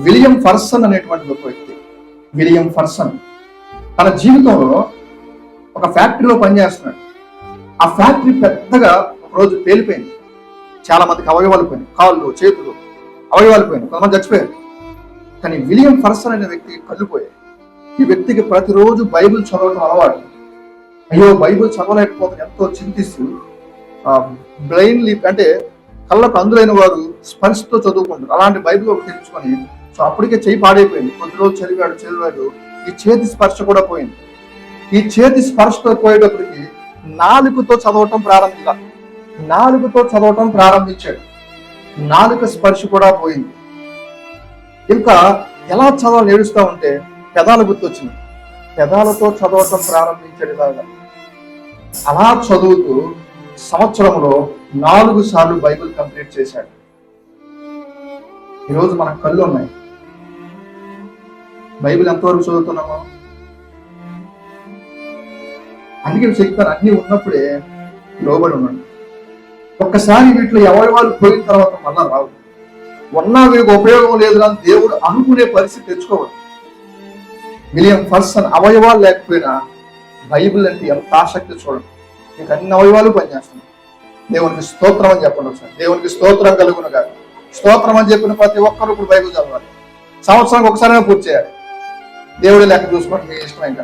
William ఫర్సన్ అనేటువంటి ఒక వ్యక్తి, విలియం ఫర్సన్ తన జీవితంలో ఒక ఫ్యాక్టరీలో పనిచేస్తున్నాడు. ఆ ఫ్యాక్టరీ పెద్దగా ఒకరోజు పేలిపోయింది. చాలా మందికి అవయవాలు పోయినాయి, కాళ్ళు చేతులు అవయవాలు పోయినాయి, కొంతమంది చచ్చిపోయారు. కానీ విలియం ఫర్సన్ అనే వ్యక్తికి కళ్ళు పోయాయి. ఈ వ్యక్తికి ప్రతిరోజు బైబిల్ చదవడం అలవాటు. అయ్యో బైబిల్ చదవలేకపోతే ఎంతో చింతిస్తూ బ్రెయిన్ లీప్ అంటే కళ్ళకు అందులైన వారు స్పర్శతో చదువుకుంటారు, అలాంటి బైబిల్ ఒకటి తెచ్చుకొని సో అప్పటికే చేయి పాడైపోయింది. కొద్ది రోజు చదివాడు, ఈ చేతి స్పర్శ కూడా పోయింది. ఈ చేతి స్పర్శతో పోయేటప్పటికి నాలుగుతో చదవటం ప్రారంభించాడు. నాలుక స్పర్శ కూడా పోయింది. ఇంకా ఎలా చదవాలి ఏడుస్తూ ఉంటే పెదాలు గుర్తొచ్చింది. పెదాలతో చదవటం ప్రారంభించాడు. ఇలాగా అలా చదువుతూ సంవత్సరంలో 4 సార్లు బైబిల్ కంప్లీట్ చేశాడు. ఈరోజు మన కళ్ళు ఉన్నాయి, బైబిల్ ఎంతవరకు చదువుతున్నామో? అందుకే చెప్తాను, అన్ని ఉన్నప్పుడే లోబడి ఉన్నాడు. ఒక్కసారి వీటిలో అవయవాలు పోయిన తర్వాత మళ్ళా రావు. ఉన్నా వీరికి ఉపయోగం లేదు అని దేవుడు అనుకునే పరిస్థితి తెచ్చుకోవడం. విలియం ఫర్సన్ అవయవాలు లేకపోయినా బైబిల్ అంటే ఎంత ఆసక్తి చూడండి. మీకు అన్ని అవయవాలు పనిచేస్తున్నాయి. దేవునికి స్తోత్రం అని చెప్పండి ఒకసారి. దేవునికి స్తోత్రం కలుగును కాదు. స్తోత్రం అని చెప్పిన ప్రతి ఒక్కరు ఇప్పుడు బైబిల్ చదవాలి. సంవత్సరానికి ఒకసారి పూర్తి చేయాలి. దేవుడి లెక్క చూసుకోండి, మీ ఇష్టం ఇంకా.